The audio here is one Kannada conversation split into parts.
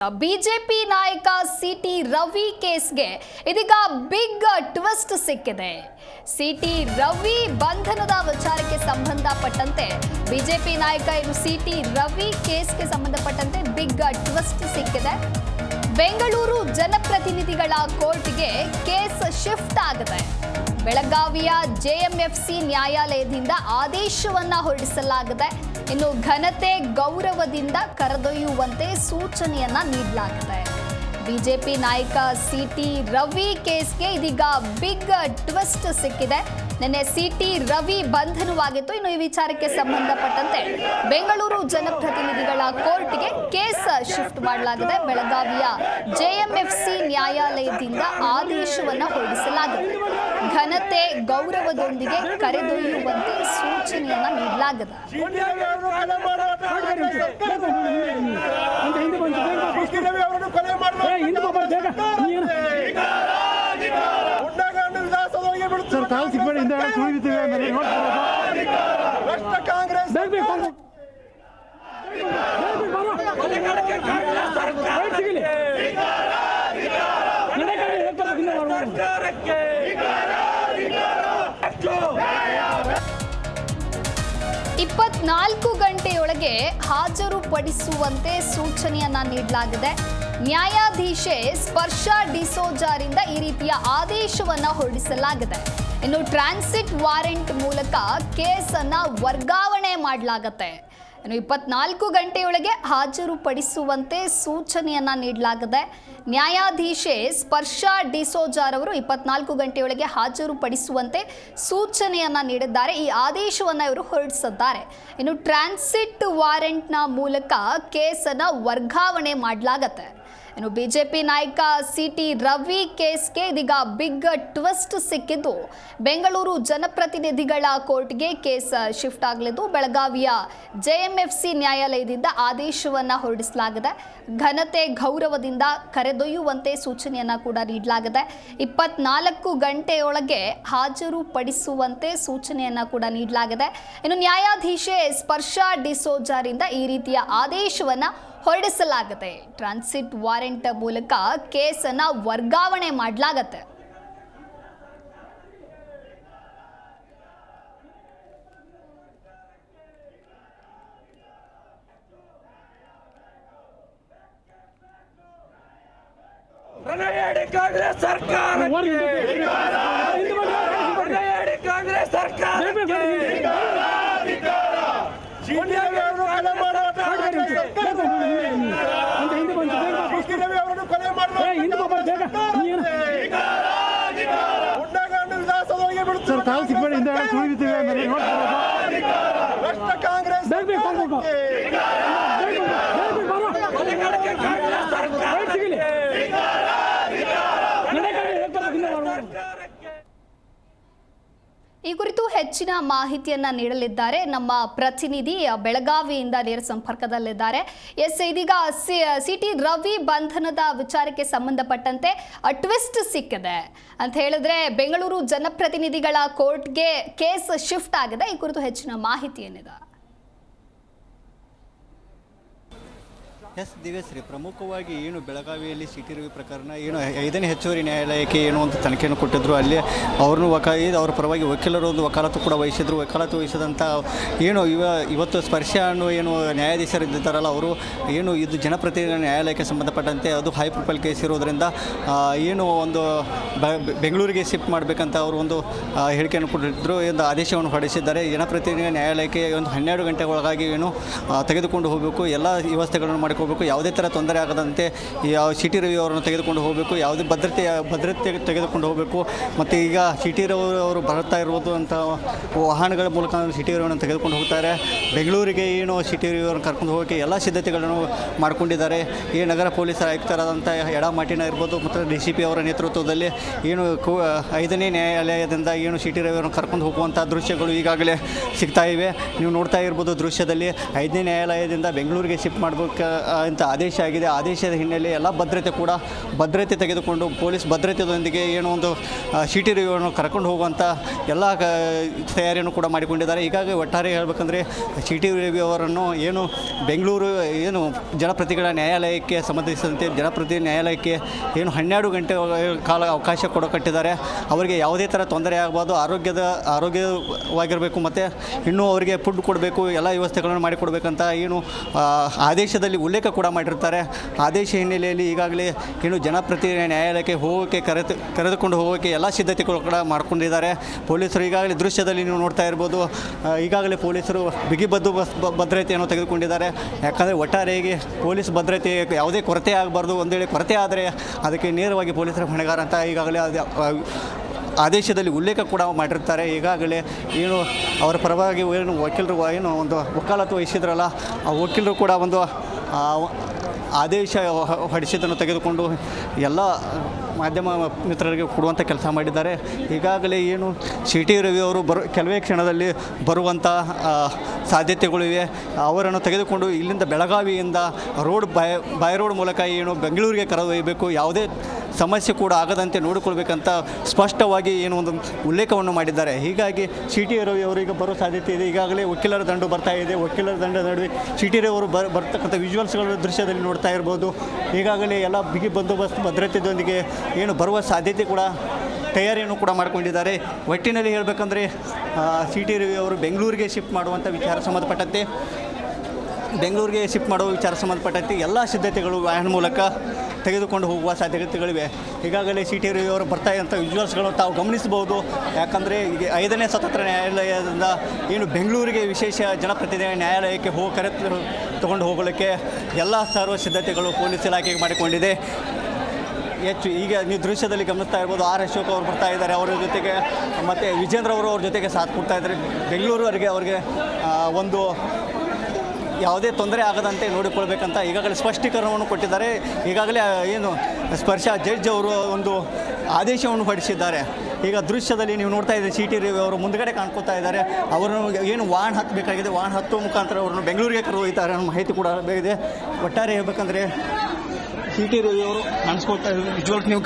ಬಿಜೆಪಿ ನಾಯಕ ಸಿಟಿ ರವಿ ಕೇಸ್ಗೆ ಇದೀಗ ಬಿಗ್ ಟ್ವಿಸ್ಟ್ ಸಿಕ್ಕಿದೆ. ಸಿಟಿ ರವಿ ಬಂಧನದ ವಿಚಾರಕ್ಕೆ ಸಂಬಂಧಪಟ್ಟಂತೆ ಬಿಜೆಪಿ ನಾಯಕ ಸಿಟಿ ರವಿ ಕೇಸ್ಗೆ ಸಂಬಂಧಪಟ್ಟಂತೆ ಬಿಗ್ ಟ್ವಿಸ್ಟ್ ಸಿಕ್ಕಿದೆ. ಬೆಂಗಳೂರು ಜನಪ್ರತಿನಿಧಿಗಳ ಕೋರ್ಟ್ಗೆ ಕೇಸ್ ಶಿಫ್ಟ್ ಆಗಿದೆ. ಬೆಳಗಾವಿಯ ಜೆಎಂಎಫ್ಸಿ ನ್ಯಾಯಾಲಯದಿಂದ ಆದೇಶವನ್ನ ಹೊರಡಿಸಲಾಗಿದೆ. ಇನ್ನು ಘನತೆ ಗೌರವದಿಂದ ಕರೆದೊಯ್ಯುವಂತೆ ಸೂಚನೆಯನ್ನ ನೀಡಲಾಗಿದೆ. ಬಿಜೆಪಿ ನಾಯಕ ಸಿಟಿ ರವಿ ಕೇಸ್ಗೆ ಇದೀಗ ಬಿಗ್ ಟ್ವಿಸ್ಟ್ ಸಿಕ್ಕಿದೆ. ನಿನ್ನೆ ಸಿಟಿ ರವಿ ಬಂಧನವಾಗಿತ್ತು. ಇನ್ನು ಈ ವಿಚಾರಕ್ಕೆ ಸಂಬಂಧಪಟ್ಟಂತೆ ಬೆಂಗಳೂರು ಜನಪ್ರತಿನಿಧಿಗಳ ಕೋರ್ಟ್ಗೆ ಕೇಸ್ ಶಿಫ್ಟ್ ಮಾಡಲಾಗಿದೆ. ಬೆಳಗಾವಿಯ ಜೆಎಂಎಫ್ಸಿ ನ್ಯಾಯಾಲಯದಿಂದ ಆದೇಶವನ್ನ ಹೊರಡಿಸಲಾಗಿದೆ. ಘನತೆ ಗೌರವದೊಂದಿಗೆ ಕರೆದೊಯ್ಯುವಂತೆ ಸೂಚನೆಯನ್ನ ನೀಡಲಾಗಿದೆ. ಇಪ್ಪತ್ನಾಲ್ಕು ಗಂಟೆಯೊಳಗೆ ಹಾಜರುಪಡಿಸುವಂತೆ ಸೂಚನೆಯನ್ನ ನೀಡಲಾಗಿದೆ. ನ್ಯಾಯಾಧೀಶೆ ಸ್ಪರ್ಶ ಡಿಸೋಜಾರಿಂದ ಈ ರೀತಿಯ ಆದೇಶವನ್ನ ಹೊರಡಿಸಲಾಗಿದೆ. ಇನ್ನು ಟ್ರಾನ್ಸಿಟ್ ವಾರೆಂಟ್ ಮೂಲಕ ಕೇಸನ್ನ ವರ್ಗಾವಣೆ ಮಾಡಲಾಗುತ್ತೆ. ಇನ್ನು 24 ಗಂಟೆಯೊಳಗೆ ಹಾಜರುಪಡಿಸುವಂತೆ ಸೂಚನೆಯನ್ನ ನೀಡಲಾಗಿದೆ. ನ್ಯಾಯಾಧೀಶೆ ಸ್ಪರ್ಶ ಡಿಸೋಜಾರ್ ಅವರು 24 ಗಂಟೆಯೊಳಗೆ ಹಾಜರುಪಡಿಸುವಂತೆ ಸೂಚನೆಯನ್ನ ನೀಡಿದ್ದಾರೆ. ಈ ಆದೇಶವನ್ನ ಇವರು ಹೊರಡಿಸಿದ್ದಾರೆ. ಇನ್ನು ಟ್ರಾನ್ಸಿಟ್ ವಾರೆಂಟ್ನ ಮೂಲಕ ಕೇಸನ್ನ ವರ್ಗಾವಣೆ ಮಾಡಲಾಗುತ್ತೆ. ಇನ್ನು ಬಿಜೆಪಿ ನಾಯಕ ಸಿಟಿ ರವಿ ಕೇಸ್ಗೆ ಇದೀಗ ಬಿಗ್ ಟ್ವಿಸ್ಟ್ ಸಿಕ್ಕಿದ್ದು ಬೆಂಗಳೂರು ಜನಪ್ರತಿನಿಧಿಗಳ ಕೋರ್ಟ್ಗೆ ಕೇಸ್ ಶಿಫ್ಟ್ ಆಗಲಿದ್ದು ಬೆಳಗಾವಿಯ ಜೆಎಂಎಫ್ಸಿ ನ್ಯಾಯಾಲಯದಿಂದ ಆದೇಶವನ್ನ ಹೊರಡಿಸಲಾಗಿದೆ. ಘನತೆ ಗೌರವದಿಂದ ಕರೆದೊಯ್ಯುವಂತೆ ಸೂಚನೆಯನ್ನ ಕೂಡ ನೀಡಲಾಗಿದೆ. 24 ಗಂಟೆಯೊಳಗೆ ಹಾಜರುಪಡಿಸುವಂತೆ ಸೂಚನೆಯನ್ನ ಕೂಡ ನೀಡಲಾಗಿದೆ. ಇನ್ನು ನ್ಯಾಯಾಧೀಶೆ ಸ್ಪರ್ಶ ಡಿಸೋಜಾರಿಂದ ಈ ರೀತಿಯ ಆದೇಶವನ್ನ ಹೊರಡಿಸಲಾಗುತ್ತೆ. ಟ್ರಾನ್ಸಿಟ್ ವಾರೆಂಟ್ ಮೂಲಕ ಕೇಸನ್ನ ವರ್ಗಾವಣೆ ಮಾಡಲಾಗುತ್ತೆ. ಕಾಂಗ್ರೆಸ್ ಸರ್ಕಾರ ಈ ಕುರಿತು ಹೆಚ್ಚಿನ ಮಾಹಿತಿಯನ್ನ ನೀಡಲಿದ್ದಾರೆ ನಮ್ಮ ಪ್ರತಿನಿಧಿ ಬೆಳಗಾವಿಯಿಂದ ನೇರ ಸಂಪರ್ಕದಲ್ಲಿದ್ದಾರೆ. ಇದೀಗ ಸಿಟಿ ರವಿ ಬಂಧನದ ವಿಚಾರಕ್ಕೆ ಸಂಬಂಧಪಟ್ಟಂತೆ ಟ್ವಿಸ್ಟ್ ಸಿಕ್ಕಿದೆ ಅಂತ ಹೇಳಿದ್ರೆ ಬೆಂಗಳೂರು ಜನಪ್ರತಿನಿಧಿಗಳ ಕೋರ್ಟ್ಗೆ ಕೇಸ್ ಶಿಫ್ಟ್ ಆಗಿದೆ. ಈ ಕುರಿತು ಹೆಚ್ಚಿನ ಮಾಹಿತಿ ಏನಿದೆ? ಎಸ್ ದಿವ್ಯಶ್ರೀ, ಪ್ರಮುಖವಾಗಿ ಏನು ಬೆಳಗಾವಿಯಲ್ಲಿ ಸಿಟಿ ರವಿ ಪ್ರಕರಣ ಏನು 5ನೇ ಹೆಚ್ಚುವರಿ ನ್ಯಾಯಾಲಯಕ್ಕೆ ಏನು ಅಂತ ತನಿಖೆಯನ್ನು ಕೊಟ್ಟಿದ್ರು. ಅಲ್ಲಿ ಅವ್ರನ್ನೂ ಅವರ ಪರವಾಗಿ ವಕೀಲರು ಒಂದು ವಕಾಲತ್ತು ಕೂಡ ವಹಿಸಿದ್ರು. ವಕಾಲತ್ತು ವಹಿಸಿದಂಥ ಏನು ಇವತ್ತು ಸ್ಪರ್ಶ ಅನ್ನೋ ಏನು ನ್ಯಾಯಾಧೀಶರು ಇದ್ದಾರಲ್ಲ, ಅವರು ಏನು ಇದು ಜನಪ್ರತಿನಿಧಿಗಳ ನ್ಯಾಯಾಲಯಕ್ಕೆ ಸಂಬಂಧಪಟ್ಟಂತೆ ಅದು ಹೈ ಪ್ರೊಫೈಲ್ ಕೇಸ್ ಇರೋದರಿಂದ ಏನು ಒಂದು ಬೆಂಗಳೂರಿಗೆ ಶಿಫ್ಟ್ ಮಾಡಬೇಕಂತ ಅವರು ಒಂದು ಹೇಳಿಕೆಯನ್ನು ಕೊಟ್ಟಿದ್ದರು. ಒಂದು ಆದೇಶವನ್ನು ಹೊರಡಿಸಿದ್ದಾರೆ. ಜನಪ್ರತಿನಿಧಿಗಳ ನ್ಯಾಯಾಲಯಕ್ಕೆ ಒಂದು 12 ಗಂಟೆ ಒಳಗಾಗಿ ಏನು ತೆಗೆದುಕೊಂಡು ಹೋಗಬೇಕು, ಎಲ್ಲ ವ್ಯವಸ್ಥೆಗಳನ್ನು ಮಾಡಿಕೊಳ್ಬೇಕು, ಯಾವುದೇ ಥರ ತೊಂದರೆ ಆಗದಂತೆ ಸಿಟಿ ರವಿ ಅವರನ್ನು ತೆಗೆದುಕೊಂಡು ಹೋಗಬೇಕು, ಯಾವುದೇ ಭದ್ರತೆ ತೆಗೆದುಕೊಂಡು ಹೋಗಬೇಕು. ಮತ್ತು ಈಗ ಸಿಟಿ ರವಿ ಅವರು ಬರ್ತಾ ಇರುವುದು ಅಂತ ವಾಹನಗಳ ಮೂಲಕ ಸಿಟಿ ರವಿಯನ್ನು ತೆಗೆದುಕೊಂಡು ಹೋಗ್ತಾರೆ. ಬೆಂಗಳೂರಿಗೆ ಏನು ಸಿಟಿ ರವಿ ಅವರನ್ನು ಕರ್ಕೊಂಡು ಹೋಗೋಕ್ಕೆ ಎಲ್ಲ ಸಿದ್ಧತೆಗಳನ್ನು ಮಾಡಿಕೊಂಡಿದ್ದಾರೆ. ಈ ನಗರ ಪೊಲೀಸ್ ಆಯುಕ್ತರಾದಂಥ ಎಡಮಾಟಿನ ಇರ್ಬೋದು ಮತ್ತು DCP ಅವರ ನೇತೃತ್ವದಲ್ಲಿ ಏನು 5ನೇ ನ್ಯಾಯಾಲಯದಿಂದ ಏನು ಸಿಟಿ ರವಿ ಅವರನ್ನು ಕರ್ಕೊಂಡು ಹೋಗುವಂಥ ದೃಶ್ಯಗಳು ಈಗಾಗಲೇ ಸಿಗ್ತಾ ಇವೆ. ನೀವು ನೋಡ್ತಾ ಇರ್ಬೋದು ದೃಶ್ಯದಲ್ಲಿ 5ನೇ ನ್ಯಾಯಾಲಯದಿಂದ ಬೆಂಗಳೂರಿಗೆ ಶಿಫ್ಟ್ ಮಾಡಬೇಕು ಅಂತ ಆದೇಶ ಆಗಿದೆ. ಆದೇಶದ ಹಿನ್ನೆಲೆ ಎಲ್ಲ ಭದ್ರತೆ ತೆಗೆದುಕೊಂಡು ಪೊಲೀಸ್ ಭದ್ರತೆಯೊಂದಿಗೆ ಏನೋ ಒಂದು ಸಿ ಟಿ ರವಿಯನ್ನು ಕರ್ಕೊಂಡು ಹೋಗುವಂಥ ಎಲ್ಲ ತಯಾರಿಯನ್ನು ಕೂಡ ಮಾಡಿಕೊಂಡಿದ್ದಾರೆ. ಹೀಗಾಗಿ ಒಟ್ಟಾರೆ ಹೇಳಬೇಕಂದ್ರೆ ಸಿ ಟಿ ರವಿ ಅವರನ್ನು ಏನು ಬೆಂಗಳೂರು ಜನಪ್ರತಿನಿಧಿಗಳ ನ್ಯಾಯಾಲಯಕ್ಕೆ ಸಂಬಂಧಿಸಿದಂತೆ ಜನಪ್ರತಿನಿಧಿ ನ್ಯಾಯಾಲಯಕ್ಕೆ 12 ಗಂಟೆ ಕಾಲ ಅವಕಾಶ ಕೊಟ್ಟಿದ್ದಾರೆ. ಅವರಿಗೆ ಯಾವುದೇ ಥರ ತೊಂದರೆ ಆಗಬಾರ್ದು, ಆರೋಗ್ಯವಾಗಿರಬೇಕು ಮತ್ತು ಇನ್ನೂ ಅವರಿಗೆ ಫುಡ್ ಕೊಡಬೇಕು, ಎಲ್ಲ ವ್ಯವಸ್ಥೆಗಳನ್ನು ಮಾಡಿಕೊಡ್ಬೇಕಂತ ಆದೇಶದಲ್ಲಿ ಉಲ್ಲೇಖ ಕೂಡ ಮಾಡಿರ್ತಾರೆ. ಆದೇಶ ಹಿನ್ನೆಲೆಯಲ್ಲಿ ಈಗಾಗಲೇ ಜನಪ್ರತಿನಿಧಿ ನ್ಯಾಯಾಲಯಕ್ಕೆ ಕರೆದುಕೊಂಡು ಹೋಗೋಕ್ಕೆ ಎಲ್ಲ ಸಿದ್ಧತೆಗಳು ಕೂಡ ಮಾಡ್ಕೊಂಡಿದ್ದಾರೆ ಪೊಲೀಸರು. ಈಗಾಗಲೇ ದೃಶ್ಯದಲ್ಲಿ ನೀವು ನೋಡ್ತಾ ಇರ್ಬೋದು, ಈಗಾಗಲೇ ಪೊಲೀಸರು ಬಿಗಿ ಭದ್ರತೆಯನ್ನು ತೆಗೆದುಕೊಂಡಿದ್ದಾರೆ. ಯಾಕಂದರೆ ಒಟ್ಟಾರೆಯಾಗಿ ಪೊಲೀಸ್ ಭದ್ರತೆ ಯಾವುದೇ ಕೊರತೆ ಆಗಬಾರ್ದು, ಒಂದು ವೇಳೆ ಕೊರತೆ ಆದರೆ ಅದಕ್ಕೆ ನೇರವಾಗಿ ಪೊಲೀಸರ ಹೊಣೆಗಾರ ಅಂತ ಈಗಾಗಲೇ ಆದೇಶದಲ್ಲಿ ಉಲ್ಲೇಖ ಕೂಡ ಮಾಡಿರ್ತಾರೆ. ಈಗಾಗಲೇ ಅವರ ಪರವಾಗಿ ವಕೀಲರು ಒಂದು ವಕಾಲತ್ತು ವಹಿಸಿದ್ರಲ್ಲ, ಆ ವಕೀಲರು ಕೂಡ ಒಂದು ಆದೇಶ ಹೊರಡಿಸಿದ್ದನ್ನು ತೆಗೆದುಕೊಂಡು ಎಲ್ಲ ಮಾಧ್ಯಮ ಮಿತ್ರರಿಗೆ ಕೊಡುವಂಥ ಕೆಲಸ ಮಾಡಿದ್ದಾರೆ. ಈಗಾಗಲೇ ಸಿ ಟಿ ರವಿ ಅವರು ಕೆಲವೇ ಕ್ಷಣದಲ್ಲಿ ಬರುವಂಥ ಸಾಧ್ಯತೆಗಳಿವೆ. ಅವರನ್ನು ತೆಗೆದುಕೊಂಡು ಇಲ್ಲಿಂದ ಬೆಳಗಾವಿಯಿಂದ ಬೈ ರೋಡ್ ಮೂಲಕ ಬೆಂಗಳೂರಿಗೆ ಕರೆದೊಯ್ಯಬೇಕು, ಯಾವುದೇ ಸಮಸ್ಯೆ ಕೂಡ ಆಗದಂತೆ ನೋಡಿಕೊಳ್ಬೇಕಂತ ಸ್ಪಷ್ಟವಾಗಿ ಒಂದು ಉಲ್ಲೇಖವನ್ನು ಮಾಡಿದ್ದಾರೆ. ಹೀಗಾಗಿ ಸಿ ಟಿ ರವಿ ಅವರು ಈಗ ಬರೋ ಸಾಧ್ಯತೆ ಇದೆ. ಈಗಾಗಲೇ ವಕೀಲರ ದಂಡು ಬರ್ತಾ ಇದೆ. ವಕೀಲರ ದಂಡ ನಡುವೆ ಸಿ ಟಿ ರವಿ ಅವರು ಬರ್ತಕ್ಕಂಥ ವಿಜುವಲ್ಸ್ಗಳ ದೃಶ್ಯದಲ್ಲಿ ನೋಡ್ತಾ ಇರ್ಬೋದು. ಈಗಾಗಲೇ ಎಲ್ಲ ಬಿಗಿ ಬಂದೋಬಸ್ತ್ ಭದ್ರತೆಯೊಂದಿಗೆ ಬರುವ ಸಾಧ್ಯತೆ ಕೂಡ ತಯಾರಿಯನ್ನು ಕೂಡ ಮಾಡಿಕೊಂಡಿದ್ದಾರೆ. ಒಟ್ಟಿನಲ್ಲಿ ಹೇಳಬೇಕಂದ್ರೆ ಸಿ ಟಿ ರವಿ ಅವರು ಬೆಂಗಳೂರಿಗೆ ಶಿಫ್ಟ್ ಮಾಡುವಂಥ ವಿಚಾರ ಸಂಬಂಧಪಟ್ಟಂತೆ ಎಲ್ಲ ಸಿದ್ಧತೆಗಳು ವಾಹನ ಮೂಲಕ ತೆಗೆದುಕೊಂಡು ಹೋಗುವ ಸಾಧ್ಯತೆಗಳಿವೆ. ಈಗಾಗಲೇ ಸಿ ಟಿ ರವಿ ಅವರು ಬರ್ತಾ ಇದ್ದಂಥ ವಿಜುವಲ್ಸ್ಗಳನ್ನು ತಾವು ಗಮನಿಸಬಹುದು. ಯಾಕಂದರೆ ಈಗ 5ನೇ ಸ್ವತಂತ್ರ ನ್ಯಾಯಾಲಯದಿಂದ ಬೆಂಗಳೂರಿಗೆ ವಿಶೇಷ ಜನಪ್ರತಿನಿಧಿ ನ್ಯಾಯಾಲಯಕ್ಕೆ ತಗೊಂಡು ಹೋಗಲಿಕ್ಕೆ ಎಲ್ಲ ಸರ್ವ ಸಿದ್ಧತೆಗಳು ಪೊಲೀಸ್ ಇಲಾಖೆಗೆ ಮಾಡಿಕೊಂಡಿದೆ. ಈಗ ನೀವು ದೃಶ್ಯದಲ್ಲಿ ಗಮನಿಸ್ತಾ ಇರ್ಬೋದು, ಆರ್ ಅಶೋಕ್ ಅವರು ಬರ್ತಾ ಇದ್ದಾರೆ. ಅವರ ಜೊತೆಗೆ ಮತ್ತು ವಿಜೇಂದ್ರ ಅವರು ಅವ್ರ ಜೊತೆಗೆ ಸಾಥ್ ಕೊಡ್ತಾ ಇದ್ದಾರೆ. ಬೆಂಗಳೂರುವರೆಗೆ ಅವ್ರಿಗೆ ಒಂದು ಯಾವುದೇ ತೊಂದರೆ ಆಗದಂತೆ ನೋಡಿಕೊಳ್ಬೇಕಂತ ಈಗಾಗಲೇ ಸ್ಪಷ್ಟೀಕರಣವನ್ನು ಕೊಟ್ಟಿದ್ದಾರೆ. ಈಗಾಗಲೇ ಸ್ಪರ್ಶ ಜಡ್ಜ್ ಅವರು ಒಂದು ಆದೇಶವನ್ನು ಹೊರಡಿಸಿದ್ದಾರೆ. ಈಗ ದೃಶ್ಯದಲ್ಲಿ ನೀವು ನೋಡ್ತಾ ಇದ್ದೀರಿ, ಸಿ ಟಿ ರವಿ ಅವರು ಮುಂದುಗಡೆ ಕಾಣ್ಕೋತಾ ಇದ್ದಾರೆ. ಅವರನ್ನು ವಾಹನ ಹತ್ತಬೇಕಾಗಿದೆ, ವಾಹನ ಹತ್ತುವ ಮುಖಾಂತರ ಅವರನ್ನು ಬೆಂಗಳೂರಿಗೆ ಕರೆದೊಯ್ತಾರೆ ಅನ್ನೋ ಮಾಹಿತಿ ಕೂಡ ಬೇಕಿದೆ. ಒಟ್ಟಾರೆ ಹೇಳಬೇಕಂದ್ರೆ ಸಿ ಟಿ ರವಿ ಅವರು ಕಾಣಿಸ್ಕೊಳ್ತಾ ಇದ್ದಾರೆ. ವಿಜುವಲ್ಸ್ ನೀವು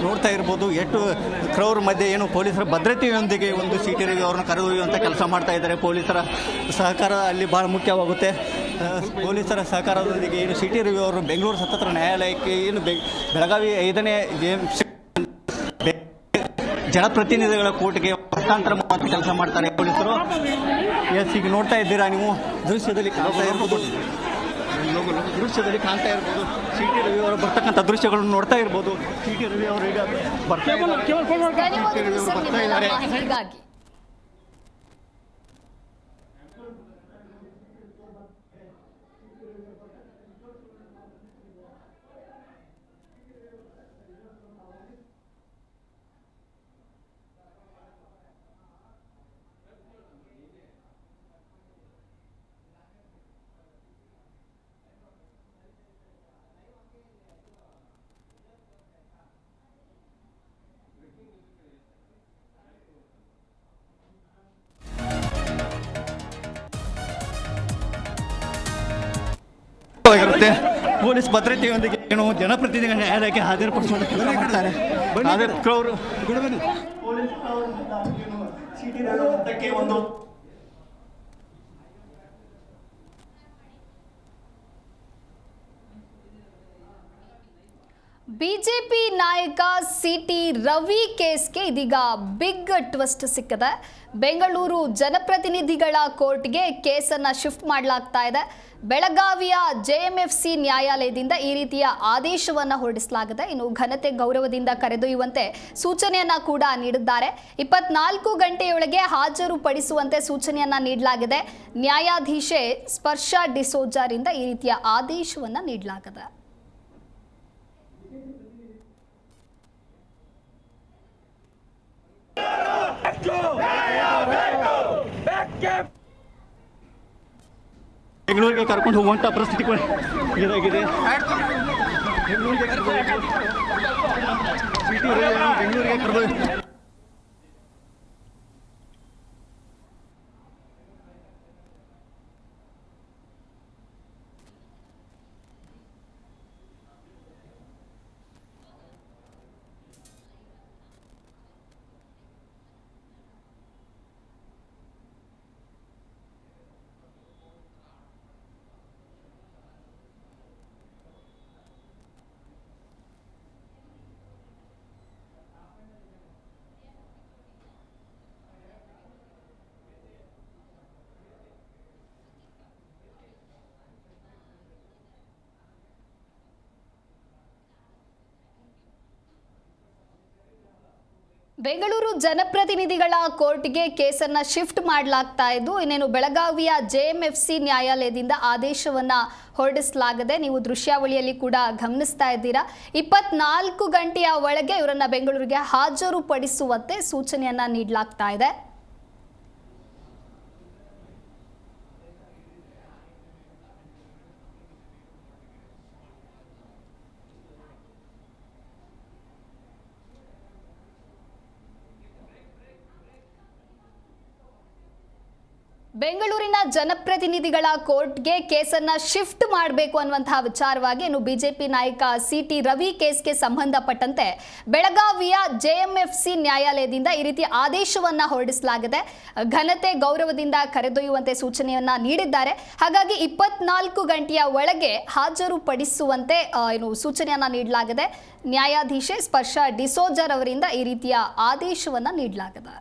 ನೋಡ್ತಾ ಇರ್ಬೋದು ಎಷ್ಟು ಕ್ರೌರ್ ಮಧ್ಯೆ ಪೊಲೀಸರ ಭದ್ರತೆಯೊಂದಿಗೆ ಒಂದು ಸಿ ಟಿ ರವಿ ಅವರನ್ನು ಕರೆದೊಯ್ಯುವಂಥ ಕೆಲಸ ಮಾಡ್ತಾ ಇದ್ದಾರೆ. ಪೊಲೀಸರ ಸಹಕಾರ ಅಲ್ಲಿ ಭಾಳ ಮುಖ್ಯವಾಗುತ್ತೆ. ಪೊಲೀಸರ ಸಹಕಾರದೊಂದಿಗೆ ಸಿ ಟಿ ರವಿ ಅವರು ಬೆಂಗಳೂರು ಸ್ವತಂತ್ರ ನ್ಯಾಯಾಲಯಕ್ಕೆ ಬೆಳಗಾವಿ 5ನೇ ಜನಪ್ರತಿನಿಧಿಗಳ ಕೋರ್ಟ್ಗೆ ಹಸ್ತಾಂತರ ಮಾಡುವಂಥ ಕೆಲಸ ಮಾಡ್ತಾರೆ ಪೊಲೀಸರು. ಈಗ ನೋಡ್ತಾ ಇದ್ದೀರಾ ನೀವು ದೃಶ್ಯದಲ್ಲಿ ಕಾಣ್ತಾ ಇರ್ಬೋದು ಸಿ ಟಿ ರವಿ ಅವರು ಬರ್ತಕ್ಕಂಥ ದೃಶ್ಯಗಳನ್ನು ನೋಡ್ತಾ ಇರ್ಬೋದು. ಸಿ ಟಿ ರವಿ ಅವರು ಈಗ ಬರ್ತಾ ಇದ್ದಾರೆ. ಆಗಿರುತ್ತೆ. ಪೊಲೀಸ್ ಭದ್ರತೆಯೊಂದಿಗೆ ಜನಪ್ರತಿನಿಧಿಗಳ ನ್ಯಾಯಾಲಯಕ್ಕೆ ಹಾಜರುಪಡಿಸುವಂತ ಕೆಲಸ ಮಾಡ್ತಾರೆ. ಬಿಜೆಪಿ ನಾಯಕ ಸಿ ಟಿ ರವಿ ಕೇಸ್ಗೆ ಇದೀಗ ಬಿಗ್ ಟ್ವಿಸ್ಟ್ ಸಿಕ್ಕಿದೆ. ಬೆಂಗಳೂರು ಜನಪ್ರತಿನಿಧಿಗಳ ಕೋರ್ಟ್ಗೆ ಕೇಸನ್ನು ಶಿಫ್ಟ್ ಮಾಡಲಾಗ್ತಾ ಇದೆ. ಬೆಳಗಾವಿಯ ಜೆಎಂಎಫ್ಸಿ ನ್ಯಾಯಾಲಯದಿಂದ ಈ ರೀತಿಯ ಆದೇಶವನ್ನು ಹೊರಡಿಸಲಾಗಿದೆ. ಇನ್ನು ಘನತೆ ಗೌರವದಿಂದ ಕರೆದೊಯ್ಯುವಂತೆ ಸೂಚನೆಯನ್ನ ಕೂಡ ನೀಡಿದ್ದಾರೆ. 24 ಗಂಟೆಯೊಳಗೆ ಹಾಜರುಪಡಿಸುವಂತೆ ಸೂಚನೆಯನ್ನ ನೀಡಲಾಗಿದೆ. ನ್ಯಾಯಾಧೀಶೆ ಸ್ಪರ್ಶ ಡಿಸೋಜಾರಿಂದ ಈ ರೀತಿಯ ಆದೇಶವನ್ನು ನೀಡಲಾಗಿದೆ. ಬೆಂಗಳೂರಿಗೆ ಕರ್ಕೊಂಡು ಹೋಗುವಂಥ ಪರಿಸ್ಥಿತಿ ಕೂಡ ಇದಾಗಿದೆ. ಬೆಂಗಳೂರಿಗೆ ಕರೆದು ಬೆಂಗಳೂರು ಜನಪ್ರತಿನಿಧಿಗಳ ಕೋರ್ಟ್ಗೆ ಕೇಸನ್ನ ಶಿಫ್ಟ್ ಮಾಡಲಾಗ್ತಾ ಇದ್ದು ಇನ್ನೇನು ಬೆಳಗಾವಿಯ ಜೆಎಂಎಫ್ಸಿ ನ್ಯಾಯಾಲಯದಿಂದ ಆದೇಶವನ್ನ ಹೊರಡಿಸಲಾಗಿದೆ. ನೀವು ದೃಶ್ಯಾವಳಿಯಲ್ಲಿ ಕೂಡ ಗಮನಿಸ್ತಾ ಇದ್ದೀರಾ. 24 ಗಂಟೆಯ ಒಳಗೆ ಇವರನ್ನ ಬೆಂಗಳೂರಿಗೆ ಹಾಜರುಪಡಿಸುವಂತೆ ಸೂಚನೆಯನ್ನ ನೀಡಲಾಗ್ತಾ ಇದೆ. ಬೆಂಗಳೂರಿನ ಜನಪ್ರತಿನಿಧಿಗಳ ಕೋರ್ಟ್ಗೆ ಕೇಸನ್ನ ಶಿಫ್ಟ್ ಮಾಡಬೇಕು ಅನ್ನುವಂತಹ ವಿಚಾರವಾಗಿ ಇನ್ನು ಬಿಜೆಪಿ ನಾಯಕ ಸಿಟಿ ರವಿ ಕೇಸ್ಗೆ ಸಂಬಂಧಪಟ್ಟಂತೆ ಬೆಳಗಾವಿಯ ಜೆಎಂಎಫ್ಸಿ ನ್ಯಾಯಾಲಯದಿಂದ ಈ ರೀತಿ ಆದೇಶವನ್ನ ಹೊರಡಿಸಲಾಗಿದೆ. ಘನತೆ ಗೌರವದಿಂದ ಕರೆದೊಯ್ಯುವಂತೆ ಸೂಚನೆಯನ್ನ ನೀಡಿದ್ದಾರೆ. ಹಾಗಾಗಿ 24 ಗಂಟೆಯ ಒಳಗೆ ಹಾಜರುಪಡಿಸುವಂತೆ ಸೂಚನೆಯನ್ನ ನೀಡಲಾಗಿದೆ. ನ್ಯಾಯಾಧೀಶೆ ಸ್ಪರ್ಶ ಡಿಸೋಜರ್ ಅವರಿಂದ ಈ ರೀತಿಯ ಆದೇಶವನ್ನ ನೀಡಲಾಗಿದೆ.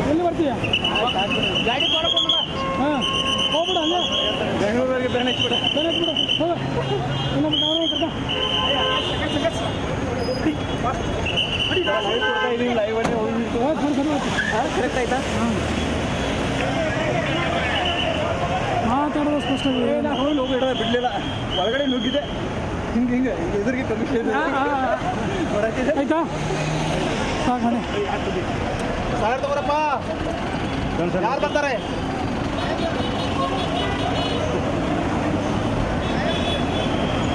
ಎಲ್ಲಿ ಬರ್ತೀಯ ಗಾಡಿ ಹಾಂ ಹೋಗ್ಬಿಡ ಅಲ್ಲ ಬೆಂಗಳೂರಿಗೆ ಬೇರೆ ಹಚ್ಬಿಡ ಕರೆಕ್ಟ್ ಆಯ್ತಾ ಮಾತಾಡೋದು ಸ್ಪಷ್ಟ ಹೋಗಿ ಬಿಡಲಿಲ್ಲ ಒಳಗಡೆ ನುಗ್ಗಿದೆ ಹಿಂಗೆ ಎದುರಿಗೆ ಕಮಿಷನ್ ಆಯ್ತಾ ಸಾಕು ಸರ್ ತಗೋರಪ್ಪ ಯಾರು ಬರ್ತಾರೆ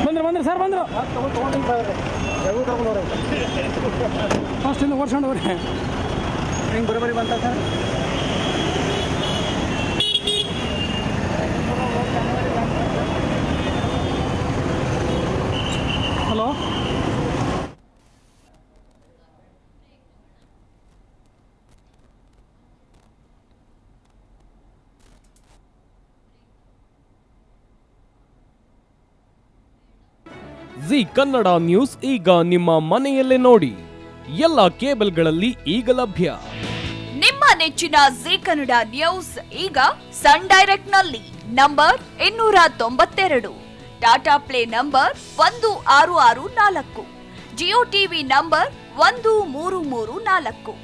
ಬಂದ್ರು ಸರ್ ಬಂದರು ತಗೊಂಡವ್ರೆ ಫಸ್ಟಿಂದ ಓಡ್ಸ್ಕೊಂಡವ್ರೆ ಹಿಂಗೆ ಬರೋಬರಿ ಬಂತ sir hello G Kannada news ಈಗ ನಿಮ್ಮ ಮನೆಯಲ್ಲೇ ನೋಡಿ. ಎಲ್ಲ ಕೇಬಲ್ಗಳಲ್ಲಿ ಈಗ ಲಭ್ಯ. ನಿಮ್ಮ ನೆಚ್ಚಿನ ಜಿ ಕನ್ನಡ ನ್ಯೂಸ್ ಈಗ ಸನ್ ಡೈರೆಕ್ಟ್ ನಲ್ಲಿ number 292, Tata play number 1664, Jio TV number 1334,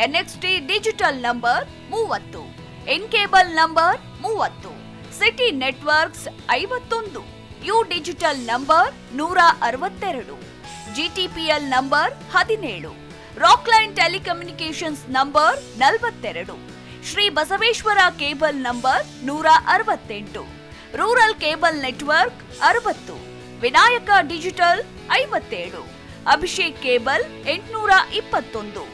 NXT digital number 30, in cable number 30, city networks 51, U digital number 162, GTPL number 17, Rockline telecommunications number 42, Shri Basaveshwara cable number 168, rural cable network 60, Vinayaka digital 57, Abhishek cable 821,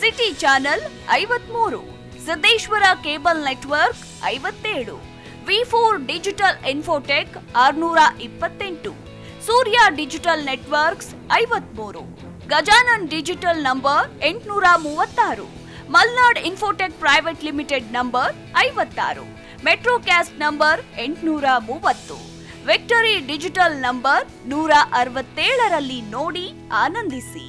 city channel 53, Siddeshwara cable network 57, V4 digital Infotech 628, Surya digital networks 53, Gajanan digital number 836, Malnad Infotech private limited number 56, Metrocast number 830, Victory digital number 167ರಲ್ಲಿ ನೋಡಿ ಆನಂದಿಸಿ.